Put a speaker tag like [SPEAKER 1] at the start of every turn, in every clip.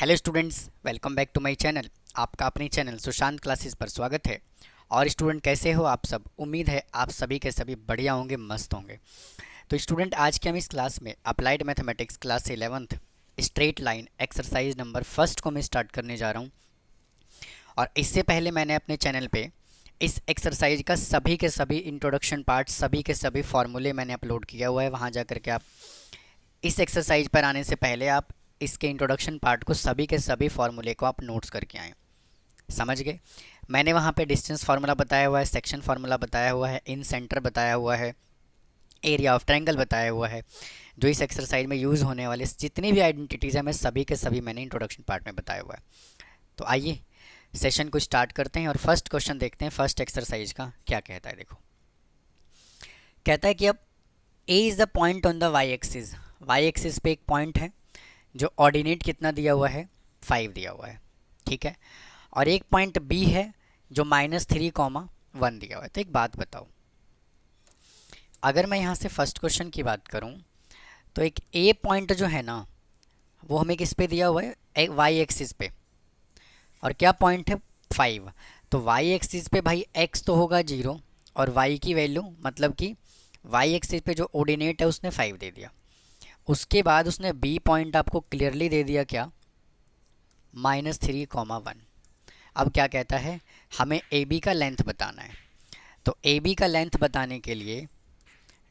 [SPEAKER 1] Hello students, welcome back to my channel. आपका अपने channel Sushant classes पर स्वागत है। और स्टूडेंट कैसे हो आप सब? उम्मीद है आप सभी के सभी बढ़िया होंगे, मस्त होंगे। तो स्टूडेंट आज के हम इस क्लास में applied mathematics class 11th straight line exercise number first को मैं स्टार्ट करने जा रहा हूँ। और इससे पहले मैंने अपने चैनल पे इस एक्सरसाइज का सभी के सभी इंट्रोडक्शन पार्ट, सभी के सभी फॉर्मूले मैंने अपलोड किया हुआ है। वहाँ जा कर के आप इस एक्सरसाइज पर आने से पहले आप इसके इंट्रोडक्शन पार्ट को, सभी के सभी फॉर्मूले को आप नोट्स करके आएँ। समझ गए? मैंने वहाँ पे डिस्टेंस फार्मूला बताया हुआ है, सेक्शन फार्मूला बताया हुआ है, इन सेंटर बताया हुआ है, एरिया ऑफ ट्रायंगल बताया हुआ है। जो इस एक्सरसाइज में यूज़ होने वाले जितनी भी आइडेंटिटीज़ हैं, मैं सभी के सभी मैंने इंट्रोडक्शन पार्ट में बताया हुआ है। तो आइए सेशन को स्टार्ट करते हैं और फर्स्ट क्वेश्चन देखते हैं। फर्स्ट एक्सरसाइज का क्या कहता है, देखो। कहता है कि अब A is the point on the Y axis. Y axis पे एक पॉइंट है जो ऑर्डिनेट कितना दिया हुआ है, 5 दिया हुआ है, ठीक है। और एक पॉइंट बी है जो -3,1 दिया हुआ है। तो एक बात बताओ, अगर मैं यहाँ से फर्स्ट क्वेश्चन की बात करूँ तो एक ए पॉइंट जो है ना, वो हमें किस पे दिया हुआ है, एक वाई एक्सिस पे। और क्या पॉइंट है, 5। तो वाई एक्सिस पे भाई एक्स तो होगा 0 और वाई की वैल्यू, मतलब कि वाई एक्सिस पे जो ऑर्डिनेट है उसने 5 दे दिया। उसके बाद उसने बी पॉइंट आपको क्लियरली दे दिया क्या, -3,1। अब क्या कहता है, हमें ए बी का लेंथ बताना है। तो ए बी का लेंथ बताने के लिए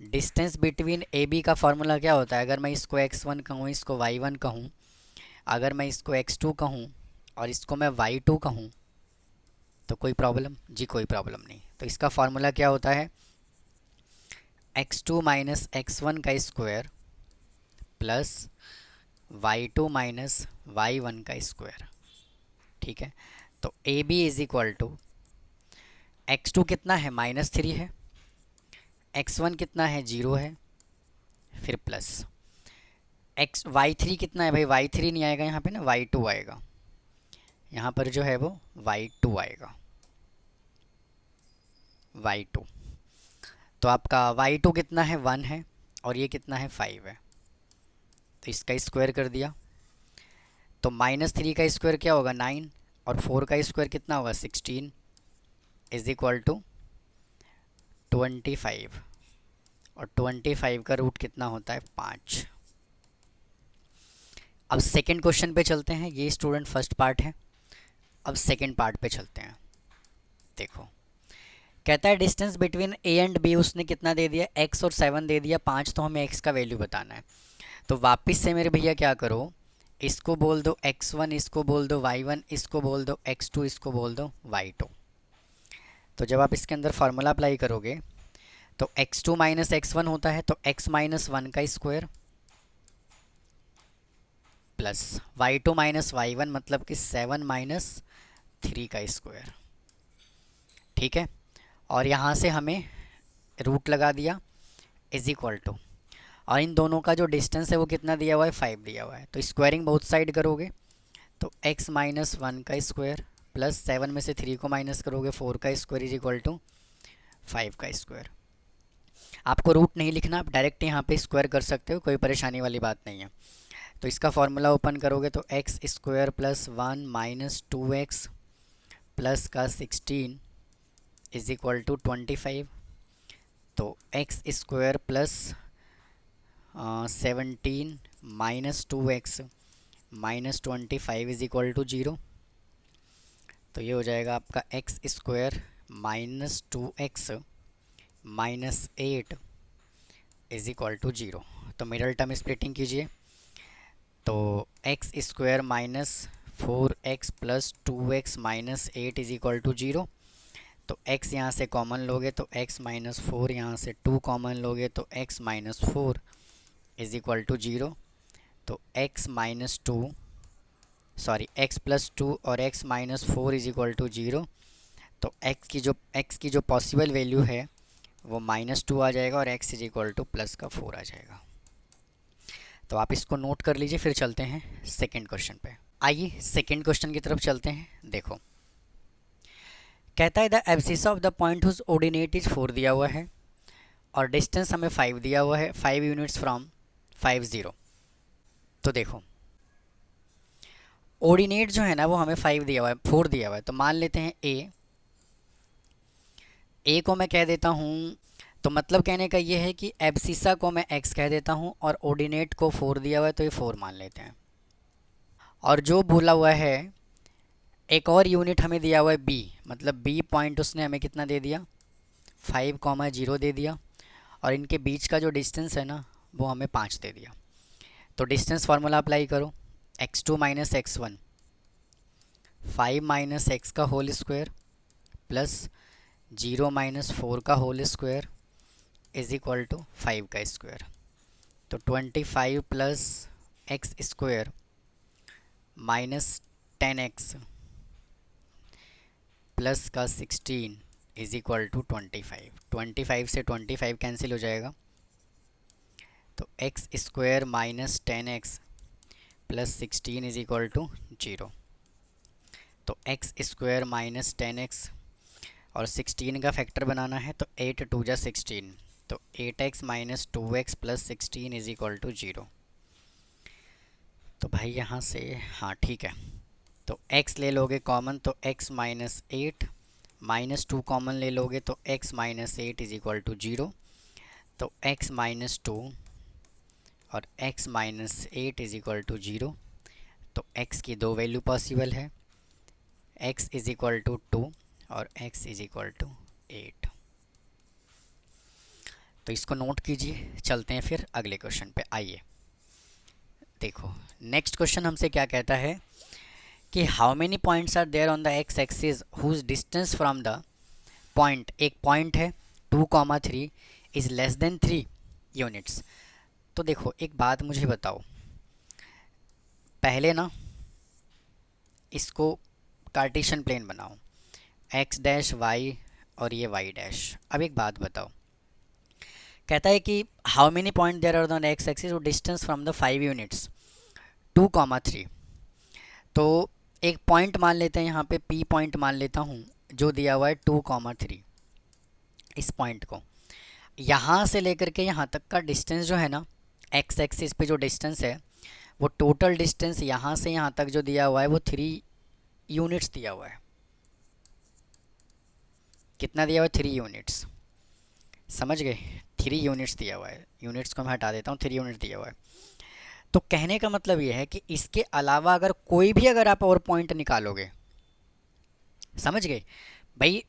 [SPEAKER 1] डिस्टेंस बिटवीन ए बी का फॉर्मूला क्या होता है? अगर मैं इसको x1 कहूँ, इसको y1 कहूँ, अगर मैं इसको x2 कहूँ और इसको मैं y2 कहूँ, तो कोई प्रॉब्लम जी? कोई प्रॉब्लम नहीं। तो इसका फॉर्मूला क्या होता है, x2 माइनस x1 का square plus y2 minus y1 का स्क्वायर, ठीक है। तो A B is equal to x2 कितना है, -3 है, x1 कितना है, 0 है, फिर प्लस y3 कितना है भाई, y3 नहीं आएगा यहाँ पे ना, y2 आएगा। यहाँ पर जो है वो y2 आएगा, y2। तो आपका y2 कितना है, 1 है, और ये कितना है, 5 है। तो इसका स्क्वायर कर दिया। तो -3 का स्क्वायर क्या होगा, 9, और 4 का स्क्वायर कितना होगा, 16, इज इक्वल टू 25। और 25 का रूट कितना होता है, 5। अब सेकंड क्वेश्चन पे चलते हैं। ये स्टूडेंट फर्स्ट पार्ट है। अब सेकंड पार्ट पे चलते हैं। देखो, कहता है distance between A and B उसने कितना दे दिया, x और 7 दे दिया, 5। तो हमें x का वैल्यू बताना है। तो वापस से मेरे भैया क्या करो, इसको बोल दो x1, इसको बोल दो y1, इसको बोल दो x2, इसको बोल दो y2। तो जब आप इसके अंदर फार्मूला अप्लाई करोगे तो x2 माइनस x1 होता है, तो x माइनस 1 का square plus y2 minus y1, मतलब कि 7 माइनस 3 का स्क्वायर, ठीक है। और यहाँ से हमें रूट लगा दिया, इज इक्वल टू, और इन दोनों का जो डिस्टेंस है वो कितना दिया हुआ है, 5 दिया हुआ है। तो स्क्वायरिंग बोथ साइड करोगे तो x माइनस 1 का स्क्वायर प्लस 7 में से 3 को माइनस करोगे, 4 का स्क्वायर इज इक्वल टू 5 का स्क्वायर। आपको रूट नहीं लिखना, आप डायरेक्ट यहाँ पे स्क्वायर कर सकते हो, कोई परेशानी वाली बात नहीं है। तो इसका फॉर्मूला ओपन करोगे तो X square plus 1 minus 2x plus का 16 इज इक्वल टू 25। तो X square plus 17 minus 2x minus 25 is equal to 0। तो ये हो जाएगा आपका X square minus 2x minus 8 is equal to 0। तो मिडल टर्म स्प्लिटिंग कीजिए। तो X square minus 4x plus 2x minus 8 is equal to 0। तो x यहाँ से कॉमन लोगे तो x माइनस 4, यहाँ से 2 कॉमन लोगे तो x minus 4 is equal to 0। तो x minus 2, sorry x plus 2 और x minus 4 is equal to 0। तो x की जो पॉसिबल वैल्यू है वो -2 आ जाएगा और x is equal two plus का 4 आ जाएगा। तो आप इसको नोट कर लीजिए। फिर चलते हैं सेकंड क्वेश्चन पे। आइए सेकंड क्वेश्चन की तरफ चलते हैं। देखो, कहता है the abscissa of the point whose ordinate is 4 दिया हुआ है और डिस्टेंस हमें 5 दिया हुआ है, 5 यूनिट्स फ्रॉम 5 0। तो देखो, ऑर्डिनेट जो है ना वो हमें 5 दिया हुआ है, 4 दिया हुआ है, तो मान लेते हैं ए को मैं कह देता हूँ। तो मतलब कहने का ये है कि एब्सिसा को मैं x कह देता हूँ और ऑर्डिनेट को 4 दिया हुआ है तो ये 4 मान लेते हैं। और जो बोला हुआ है एक और यूनिट हमें दिया हुआ है b, मतलब b पॉइंट उसने हमें कितना दे दिया, 5,0 दे दिया। और इनके बीच का जो डिस्टेंस है ना वो हमें 5 दे दिया। तो डिस्टेंस फार्मूला अप्लाई करो, x2 minus x1, 5 minus X का होल स्क्वायर प्लस 0 माइनस 4 का whole square is equal to 5 का स्क्वायर। तो 25 plus X square minus 10x plus का 16 इज इक्वल टू 25। 25 से 25 कैंसिल हो जाएगा, तो X square minus 10x plus 16 is equal to 0। तो एक्स स्क्वायर माइनस 10x और 16 का फैक्टर बनाना है तो 8 2 जा 16, तो 8x minus 2x plus 16 is equal to 0। तो भाई यहाँ से हाँ ठीक है, तो x ले लोगे कॉमन तो x माइनस 8 माइनस 2 कॉमन ले लोगे तो x minus 8 is equal to 0। तो x माइनस 2 और x minus 8 is equal to 0। तो x की दो वैल्यू पॉसिबल है, x इज इक्वल टू 2 और x इज इक्वल टू 8। तो इसको नोट कीजिए, चलते हैं फिर अगले क्वेश्चन पे। आइए देखो नेक्स्ट क्वेश्चन हमसे क्या कहता है कि how many points are there on the X axis whose distance from the point, एक पॉइंट है 2,3 इज़ लेस देन 3 यूनिट्स। तो देखो एक बात मुझे बताओ, पहले ना इसको कार्टेशियन प्लेन बनाओ, एक्स डैश वाई और ये वाई डैश। अब एक बात बताओ, कहता है कि how many point there are on X axis distance from the 5 units 2,3। तो एक पॉइंट मान लेते हैं यहाँ पे, पी पॉइंट मान लेता हूँ जो दिया हुआ है 2,3। इस पॉइंट को यहाँ से लेकर के यहाँ तक का डिस्टेंस जो है ना, एक्स एक्सिस पे जो डिस्टेंस है वो टोटल डिस्टेंस यहाँ से यहाँ तक जो दिया हुआ है वो 3 यूनिट्स दिया हुआ है। कितना दिया हुआ है? 3 यूनिट्स, समझ गए? 3 यूनिट्स दिया हुआ है, यूनिट्स को मैं हटा देता हूँ, 3 यूनिट दिया हुआ है। तो कहने का मतलब ये है कि इसके अलावा अगर कोई भी अगर आप और पॉइंट निकालोगे, समझ गए भाई?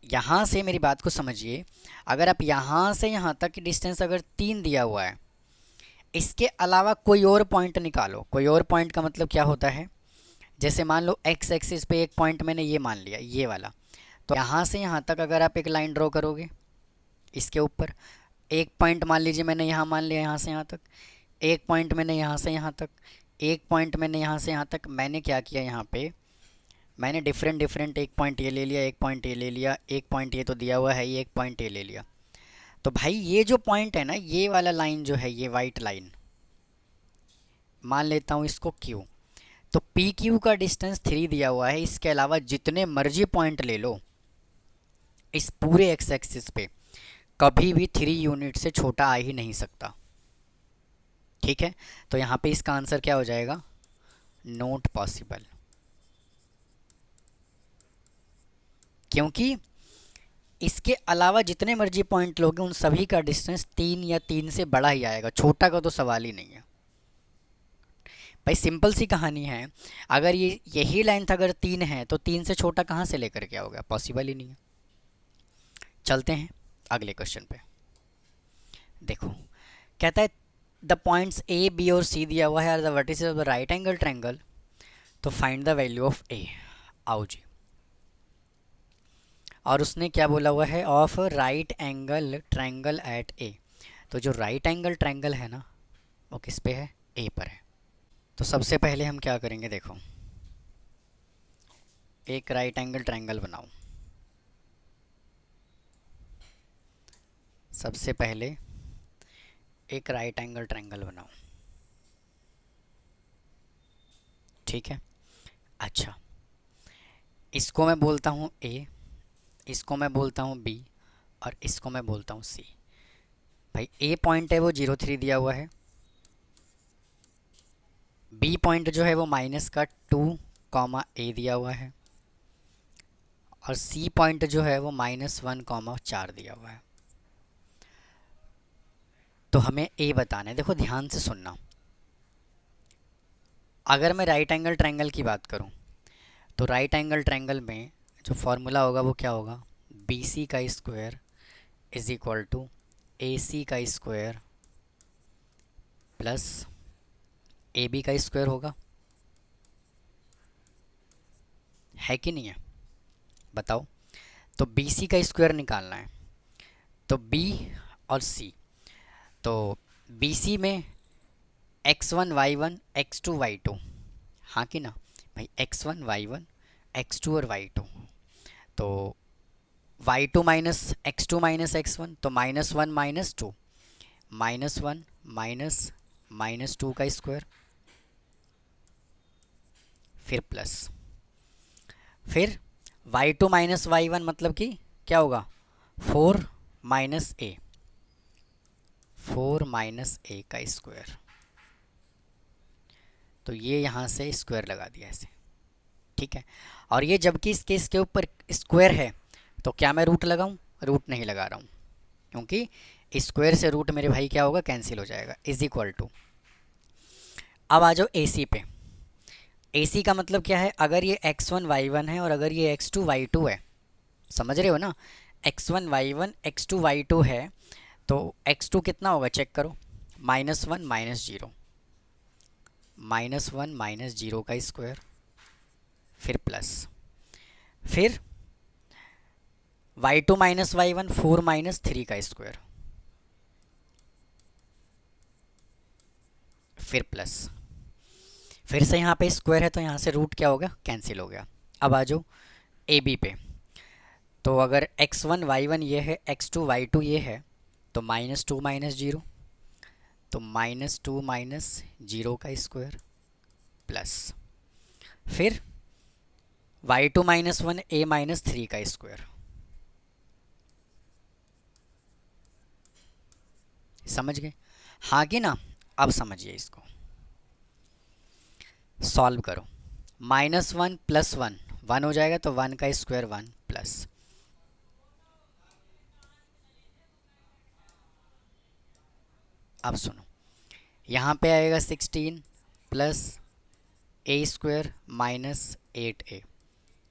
[SPEAKER 1] यहाँ से मेरी बात को समझिए, अगर आप यहाँ से यहाँ तक की डिस्टेंस अगर 3 दिया हुआ है, इसके अलावा कोई और पॉइंट निकालो। कोई और पॉइंट का मतलब क्या होता है, जैसे मान लो एक्स एक्सिस पे एक पॉइंट मैंने ये मान लिया, ये वाला, तो यहाँ से यहाँ तक अगर आप एक लाइन ड्रॉ करोगे इसके ऊपर, एक पॉइंट मान लीजिए मैंने यहाँ मान लिया, यहाँ से यहाँ तक एक पॉइंट मैंने यहाँ से यहाँ तक, एक पॉइंट मैंने यहाँ से यहाँ तक। मैंने क्या किया यहाँ पे, मैंने डिफरेंट डिफरेंट एक पॉइंट ये ले लिया, एक पॉइंट ये ले लिया, एक पॉइंट ये तो दिया हुआ है, ये एक पॉइंट ये ले लिया। तो भाई ये जो पॉइंट है ना, ये वाला लाइन जो है, ये वाइट लाइन मान लेता हूँ इसको क्यू। तो पी क्यू का डिस्टेंस 3 दिया हुआ है, इसके अलावा जितने मर्जी पॉइंट ले लो इस पूरे एक्स एक्सिस पे, कभी भी 3 यूनिट से छोटा आ ही नहीं सकता। ठीक है, तो यहाँ पे इसका आंसर क्या हो जाएगा? नॉट पॉसिबल, क्योंकि इसके अलावा जितने मर्जी पॉइंट लोगे उन सभी का डिस्टेंस 3 या 3 से बड़ा ही आएगा, छोटा का तो सवाल ही नहीं है भाई। सिंपल सी कहानी है, अगर ये यही लाइन था, अगर 3 है तो 3 से छोटा कहाँ से लेकर के आओगे? पॉसिबल ही नहीं है। चलते हैं अगले क्वेश्चन पे। देखो कहता है द पॉइंट्स ए बी और सी दिया हुआ है are the vertices of the right angle triangle, तो find the value of A. आओ जी, और उसने क्या बोला हुआ है? Of right angle triangle at A. तो जो राइट एंगल ट्रायंगल है ना वो किस पे है? ए पर है। तो सबसे पहले हम क्या करेंगे, देखो एक राइट एंगल ट्रायंगल बनाओ। सबसे पहले एक राइट एंगल ट्रायंगल बनाओ, ठीक है। अच्छा, इसको मैं बोलता हूँ ए, इसको मैं बोलता हूँ बी और इसको मैं बोलता हूँ सी। भाई ए पॉइंट है वो 0,3 दिया हुआ है, बी पॉइंट जो है वो माइनस का 2, दिया हुआ है, और सी पॉइंट जो है वो -1, 4 दिया हुआ है। तो हमें ए बताना है। देखो ध्यान से सुनना, अगर मैं राइट एंगल ट्रायंगल की बात करूं तो राइट एंगल ट्रायंगल में जो फॉर्मूला होगा वो क्या होगा, बी सी का स्क्वायर इज इक्वल टू ए सी का स्क्वायर प्लस ए बी का स्क्वायर होगा, है कि नहीं है, बताओ। तो बी सी का स्क्वायर निकालना है, तो बी और सी, तो बी सी में x1 y1 x2 y2, हाँ कि ना भाई, x1 y1 x2 और y2, तो y2 minus x2 minus x1, तो -1 -2, -1 -2 का स्क्वायर, फिर प्लस, फिर y2 माइनस y1 मतलब कि क्या होगा, 4 - a, 4 - a का स्क्वायर। तो ये यहाँ से स्क्वायर लगा दिया ऐसे, ठीक है। और ये जबकि इस केस के ऊपर स्क्वायर है, तो क्या मैं रूट लगाऊं, रूट नहीं लगा रहा हूँ, क्योंकि स्क्वायर से रूट मेरे भाई क्या होगा, कैंसिल हो जाएगा, इज इक्वल टू। अब आ जाओ ए सी पे। ए सी का मतलब क्या है, अगर ये x1 y1 है और अगर ये x2 y2 है, समझ रहे हो ना, x1 y1 x2 y2 है, तो x2 कितना होगा चेक करो, -1 -0, -1 -0 का स्क्वायर, फिर प्लस, फिर y2 माइनस y1 4 -3 का स्क्वायर, फिर प्लस, फिर से यहाँ पे स्क्वायर है तो यहाँ से रूट क्या होगा, कैंसिल हो गया। अब आ जाओ ए बी पे। तो अगर x1 y1 ये है, x2 y2 ये है, तो -2 -0, तो -2 -0 का स्क्वायर प्लस, फिर y2 -1 a -3 का स्क्वायर। समझ गए, हाँ कि ना। अब समझिए इसको, सॉल्व करो, -1 + 1 1 हो जाएगा, तो 1 का स्क्वायर 1 प्लस, अब सुनो, यहाँ पे आएगा 16 plus A square -8a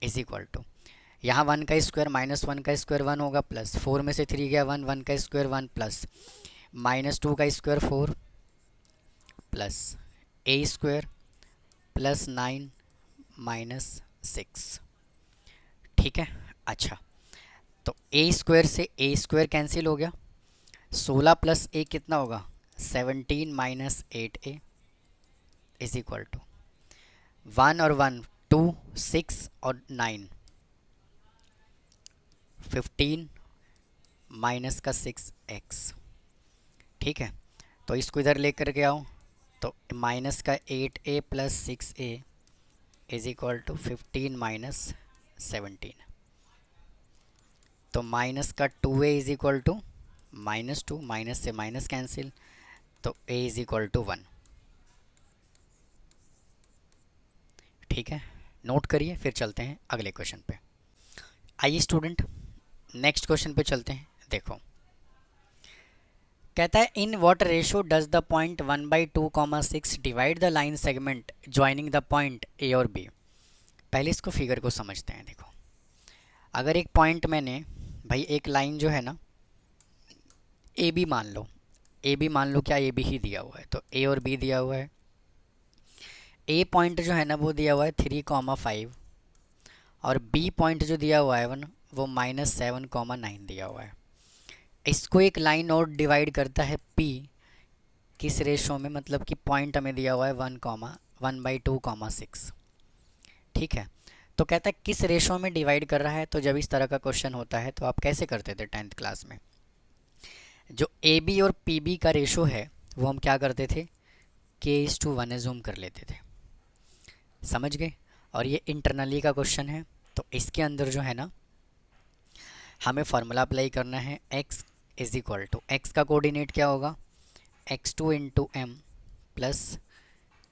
[SPEAKER 1] is equal to, यहाँ 1 का स्क्वायर -1 का स्क्वायर 1 होगा, प्लस 4 में से 3 गया 1, 1 का स्क्वायर 1 प्लस -2 का square 4 plus A square plus 9 -6, ठीक है। अच्छा, तो ए स्क्वायर से ए स्क्वायर कैंसिल हो गया, 16 + a कितना होगा, 17 -8a इज इक्वल टू 1 और 1 2 6 और 9 15 माइनस का 6x, ठीक है। तो इसको इधर लेकर के आओ, तो माइनस का 8a + 6a is equal to 15 - 17, तो माइनस का 2a is equal to -2, minus से माइनस कैंसिल, तो a इज इक्वल टू 1, ठीक है। नोट करिए, फिर चलते हैं अगले क्वेश्चन पे। आइए स्टूडेंट, नेक्स्ट क्वेश्चन पे चलते हैं। देखो, कहता है in what ratio does the point 1/2, divide the line segment joining the point A और बी। पहले इसको फिगर को समझते हैं। देखो, अगर एक पॉइंट मैंने भाई एक लाइन जो है ना ए बी मान लो, ए बी मान लो, क्या ए बी ही दिया हुआ है, तो ए और बी दिया हुआ है। ए पॉइंट जो है ना वो दिया हुआ है 3,5, और बी पॉइंट जो दिया हुआ है वो -7,9 दिया हुआ है। इसको एक लाइन और डिवाइड करता है पी, किस रेशो में, मतलब कि पॉइंट हमें दिया हुआ है 1/2, 6, ठीक है। तो कहता है किस रेशो में डिवाइड कर रहा है, तो जब इस तरह का क्वेश्चन होता है तो आप कैसे करते थे 10th क्लास में, जो ए बी और पी बी का रेशो है वो हम क्या करते थे, k/1 एज्यूम कर लेते थे, समझ गए। और ये इंटरनली का क्वेश्चन है, तो इसके अंदर जो है ना हमें फार्मूला अप्लाई करना है, x is equal to, X का कोऑर्डिनेट क्या होगा, x2 × m plus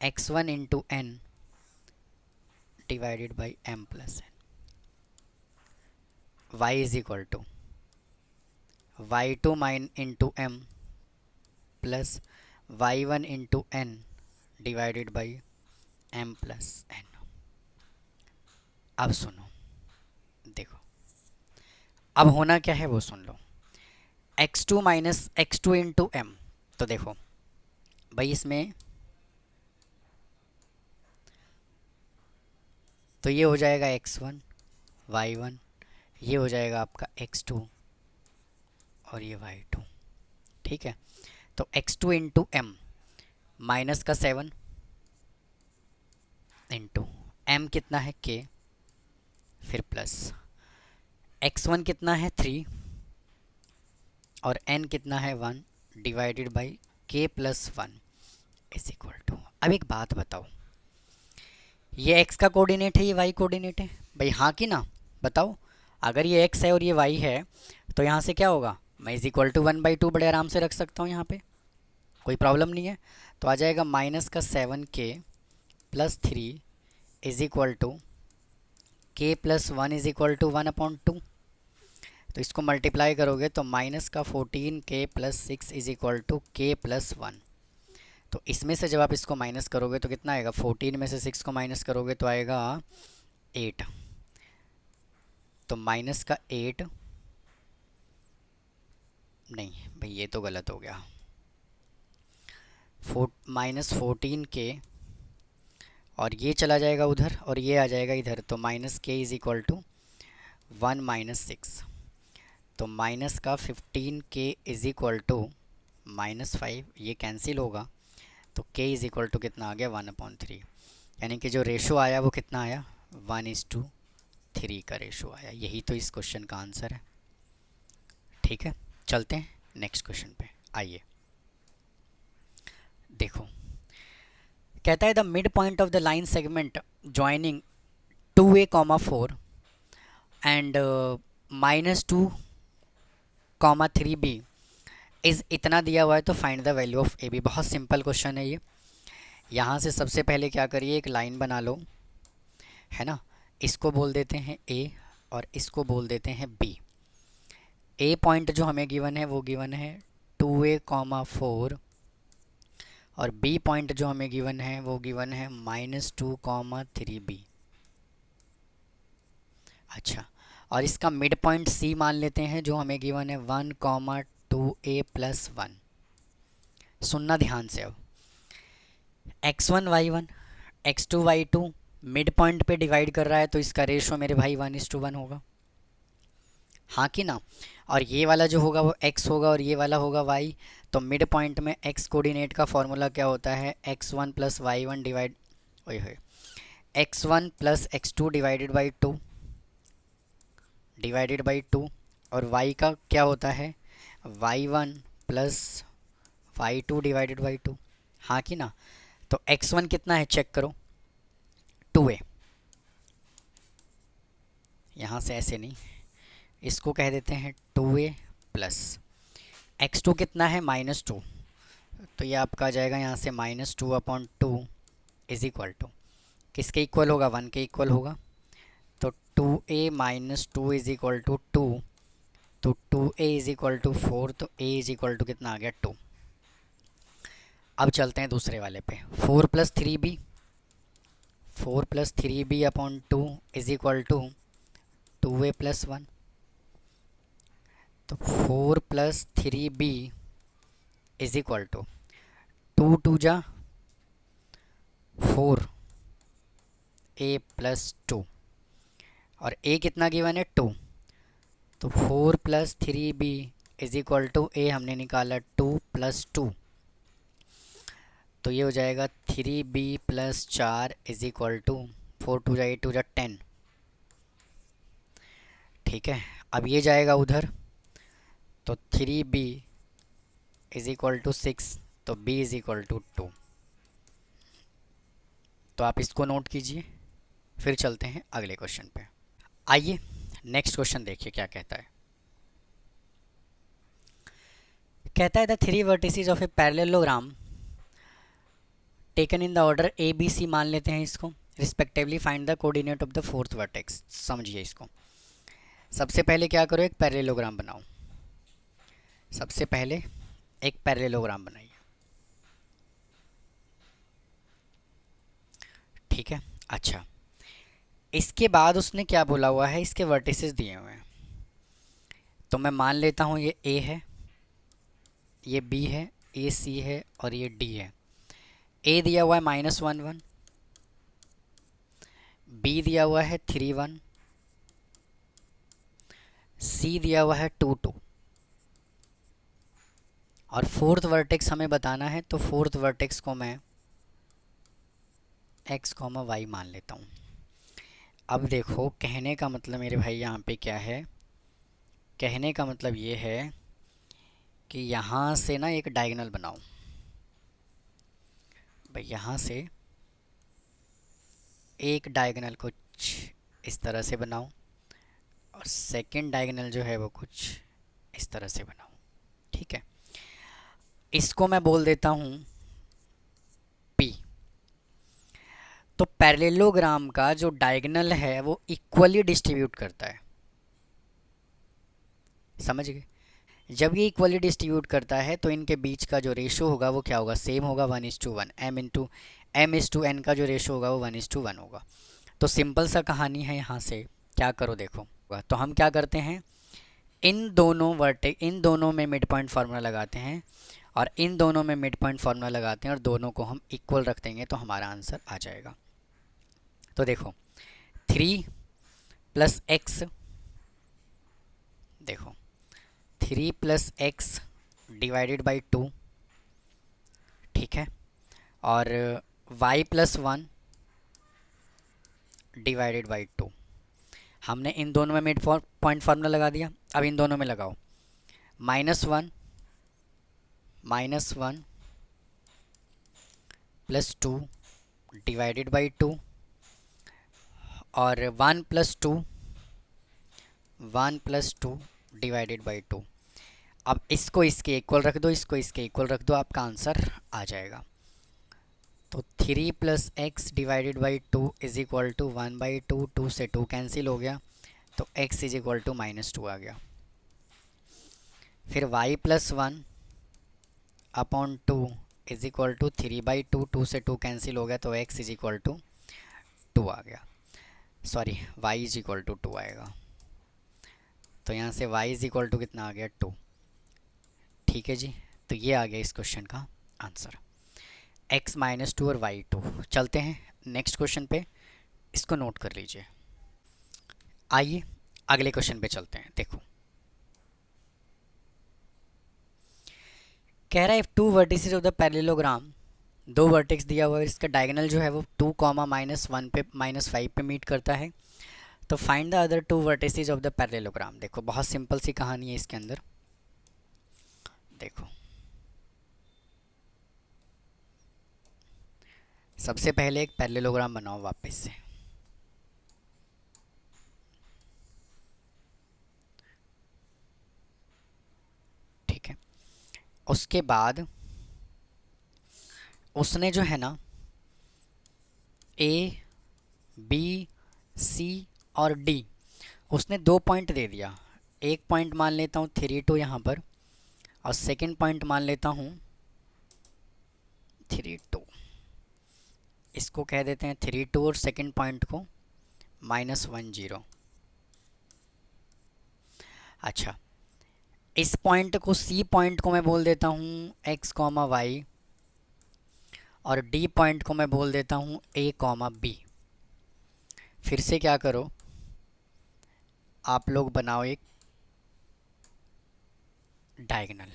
[SPEAKER 1] x1 into N divided by m plus N, y is equal to y2 माइन into M plus y1 into N divided by m plus N. अब सुनो, देखो अब होना क्या है वो सुन लो। x2 minus x2 into M, तो देखो भाई इसमें तो ये हो जाएगा x1 y1, ये हो जाएगा आपका x2 और ये y2, ठीक है। तो x2 इंटू एम माइनस का 7 इंटू m कितना है k, फिर प्लस x1 कितना है 3 और n कितना है 1 divided by k plus 1 is equal to. अब एक बात बताओ, ये x का कोऑर्डिनेट है, ये y कोऑर्डिनेट है भाई, हाँ कि ना बताओ। अगर ये x है और ये y है तो यहाँ से क्या होगा, मैं इज इक्वल टू 1/2 बड़े आराम से रख सकता हूँ, यहाँ पे कोई प्रॉब्लम नहीं है। तो आ जाएगा माइनस का 7k plus 3 is equal to k plus 1 is equal to 1/2। तो इसको मल्टीप्लाई करोगे तो माइनस का 14k plus 6 is equal to k plus 1। तो इसमें से जब आप इसको माइनस करोगे तो कितना आएगा, 14 में से 6 को माइनस करोगे तो आएगा 8। तो माइनस का 8 नहीं भाई, ये तो गलत हो गया, माइनस 14k और ये चला जाएगा उधर और ये आ जाएगा इधर, तो minus k is equal to 1 minus 6। तो माइनस का 15k is equal to minus 5, ये कैंसिल होगा तो k इज इक्वल टू कितना आ गया 1/3। यानी कि जो रेशो आया वो कितना आया, 1:3 का रेशो आया। यही तो इस क्वेश्चन का आंसर है, ठीक है। चलते हैं नेक्स्ट क्वेश्चन पे, आइए देखो। कहता है the mid point of the line segment joining 2a, 4 and -2, 3b is इतना दिया हुआ है, तो find the value of A B. बहुत सिंपल क्वेश्चन है ये। यहाँ से सबसे पहले क्या करिए, एक लाइन बना लो, है ना। इसको बोल देते हैं ए और इसको बोल देते हैं बी। ए पॉइंट जो हमें गिवन है वो गिवन है 2a, 4 और बी पॉइंट जो हमें गिवन है वो गिवन है -2, 3b। अच्छा, और इसका मिड पॉइंट सी मान लेते हैं जो हमें गिवन है 1, 2a प्लस 1। सुनना ध्यान से, अब x1 y1 x2 y2 mid point पे डिवाइड कर रहा है, तो इसका रेशो मेरे भाई 1:1 होगा, हाँ कि ना। और ये वाला जो होगा वो x होगा और ये वाला होगा y। तो मिड पॉइंट में x कोऑर्डिनेट का फॉर्मूला क्या होता है, x1 plus y1 divide x1 plus x2 divided by 2 और y का क्या होता है, y1 plus y2 divided by 2, हाँ कि ना। तो x1 कितना है चेक करो, 2a। यहाँ से ऐसे नहीं, इसको कह देते हैं 2a प्लस x2 कितना है -2, तो ये आपका आ जाएगा यहाँ से -2/2 इज इक्वल टू किसके इक्वल होगा, 1 के इक्वल होगा। तो 2a minus 2 is equal to 2, तो 2a इज इक्वल टू 4, तो a इज इक्वल टू कितना आ गया 2। अब चलते हैं दूसरे वाले पे, 4 plus 3b, 4 plus 3b/2 is equal to 2a plus 1। तो 4 plus 3b is equal to 2 2 जा 4 a प्लस 2 और a कितना गिवन है 2। तो 4 plus 3b is equal to a हमने निकाला 2 प्लस 2, तो ये हो जाएगा 3b plus 4 is equal to 4 2 जा 8 2 जा 10, ठीक है। अब ये जाएगा उधर, तो 3b इज इक्वल टू 6, तो b इज इक्वल टू 2। तो आप इसको नोट कीजिए, फिर चलते हैं अगले क्वेश्चन पे। आइए नेक्स्ट क्वेश्चन देखिए क्या कहता है। कहता है the 3 vertices of a parallelogram taken in the order A B C मान लेते हैं इसको, respectively find the coordinate of the fourth vertex. समझिए इसको। सबसे पहले क्या करो, एक पैरेललोग्राम बनाओ। सबसे पहले एक पैरेललोग्राम बनाइए, ठीक है। अच्छा, इसके बाद उसने क्या बोला हुआ है, इसके वर्टिसेस दिए हुए हैं। तो मैं मान लेता हूँ ये ए है, ये बी है, ये सी है और ये डी है। ए दिया हुआ है -1 1, बी दिया हुआ है 3 1, सी दिया हुआ है 2 2 और फोर्थ वर्टेक्स हमें बताना है, तो फोर्थ वर्टेक्स को मैं x, y मान लेता हूँ। अब देखो, कहने का मतलब मेरे भाई यहाँ पे क्या है, कहने का मतलब ये है कि यहाँ से ना एक डायगोनल बनाओ भाई, यहाँ से एक डायगोनल कुछ इस तरह से बनाओ और सेकंड डायगोनल जो है वो कुछ इस तरह से बनाओ, ठीक है। इसको मैं बोल देता हूँ P। तो पैरेललोग्राम का जो डायगोनल है वो इक्वली डिस्ट्रीब्यूट करता है, समझ गए। जब ये इक्वली डिस्ट्रीब्यूट करता है तो इनके बीच का जो रेशो होगा वो क्या होगा, सेम होगा, 1:1। m/n का जो रेशो होगा वो 1:1 होगा। तो सिंपल सा कहानी है, यहाँ से क्या करो देखो। तो हम क्या करते हैं, इन दोनों में मिड पॉइंट फार्मूला लगाते हैं और इन दोनों में मिड पॉइंट फार्मूला लगाते हैं और दोनों को हम इक्वल रख देंगे तो हमारा आंसर आ जाएगा। तो देखो 3 + x, देखो 3 + x डिवाइडेड बाई 2, ठीक है, और y + 1 डिवाइडेड बाई 2। हमने इन दोनों में मिड पॉइंट फार्मूला लगा दिया। अब इन दोनों में लगाओ, -1 + 2 डिवाइडेड बाई 2 और 1 + 2 डिवाइडेड बाई 2। अब इसको इसके इक्वल रख दो, इसको इसके इक्वल रख दो, आपका आंसर आ जाएगा। तो 3 + x डिवाइडेड बाई 2 = 1/2, 2 से 2 कैंसिल हो गया, तो x = -2 आ गया। फिर y + 1 अपॉन 2 = 3/2, 2 से 2 कैंसिल हो गया, तो x = 2 आ गया, सॉरी y = 2 आएगा। तो यहाँ से y = कितना आ गया, 2, ठीक है जी। तो ये आ गया इस क्वेश्चन का आंसर, x -2 और y 2। चलते हैं नेक्स्ट क्वेश्चन पे, इसको नोट कर लीजिए। आइए अगले क्वेश्चन पे चलते हैं। देखो, कह रहा है 2 vertices of the parallelogram, 2 vertex दिया हुआ है, इसका डायगोनल जो है वो 2, -1 पे -5 पे मीट करता है। तो find the other 2 vertices of the parallelogram. देखो बहुत सिंपल सी कहानी है इसके अंदर। देखो सबसे पहले एक पैरेललोग्राम बनाओ वापस से, ठीक है। उसके बाद उसने जो है ना A, B, C और D, उसने 2 पॉइंट दे दिया। एक पॉइंट मान लेता हूँ 3 2 यहाँ पर, और सेकंड पॉइंट मान लेता हूँ 3 2। इसको कह देते हैं 3 2 और सेकंड पॉइंट को -1 0। अच्छा, इस पॉइंट को, C पॉइंट को मैं बोल देता हूँ x, y और D पॉइंट को मैं बोल देता हूँ A, B। फिर से क्या करो, आप लोग बनाओ एक डायगोनल।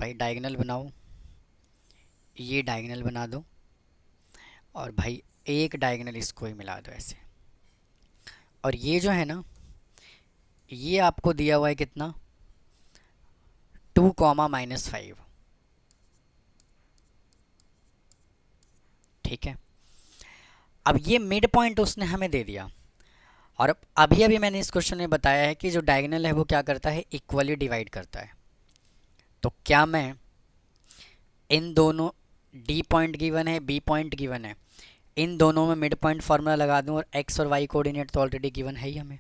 [SPEAKER 1] भाई डायगोनल बनाओ, ये डायगोनल बना दो और भाई एक डायगोनल इसको ही मिला दो ऐसे। और ये जो है ना, ये आपको दिया हुआ है कितना, 2, -5, ठीक है। अब ये मिड पॉइंट उसने हमें दे दिया, और अभी अभी मैंने इस क्वेश्चन में बताया है कि जो डायगोनल है वो क्या करता है, इक्वली डिवाइड करता है। तो क्या मैं इन दोनों डी पॉइंट गिवन है, बी पॉइंट गिवन है, इन दोनों में मिड पॉइंट फार्मूला लगा दूं और एक्स और वाई कोऑर्डिनेट तो ऑलरेडी गिवन है ही हमें,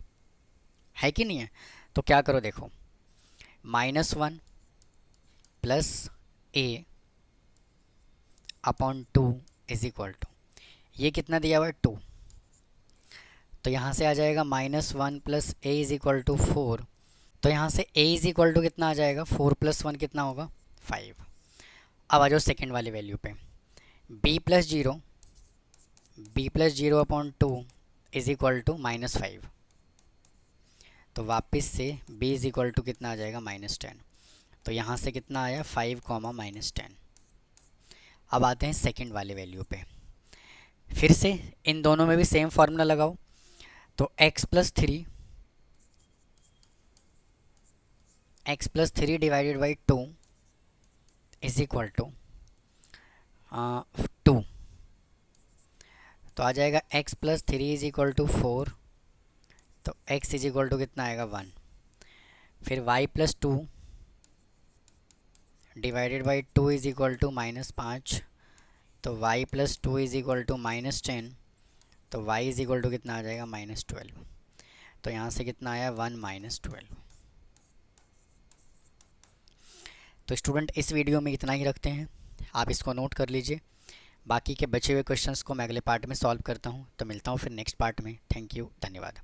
[SPEAKER 1] है कि नहीं है। तो क्या करो देखो, -1 plus A upon 2 is equal to, ये कितना दिया हुआ है 2, तो यहाँ से आ जाएगा -1 plus A is equal to 4, तो यहाँ से a इज इक्वल टू कितना आ जाएगा, 4 + 1 कितना होगा 5। अब आ जाओ सेकेंड वाली वैल्यू पे, b plus zero upon 2 is equal to -5, तो वापस से b इज इक्वल टू कितना आ जाएगा -10, तो यहाँ से कितना आया 5, -10। अब आते हैं सेकेंड वाले वैल्यू पे, फिर से इन दोनों में भी सेम फार्मूला लगाओ, तो x plus 3 divided by 2 is equal to 2, तो आ जाएगा x plus 3 is equal to 4, तो x इज इक्वल टू कितना आएगा 1, फिर y plus 2 divided by 2 is equal to -5, तो y plus 2 is equal to -10, तो y इज इक्वल टू कितना आ जाएगा -12, तो यहाँ से कितना आया 1 -12। तो स्टूडेंट इस वीडियो में इतना ही रखते हैं, आप इसको नोट कर लीजिए, बाकी के बचे हुए क्वेश्चंस को मैं अगले पार्ट में सॉल्व करता हूँ। तो मिलता हूँ फिर नेक्स्ट पार्ट में। थैंक यू, धन्यवाद।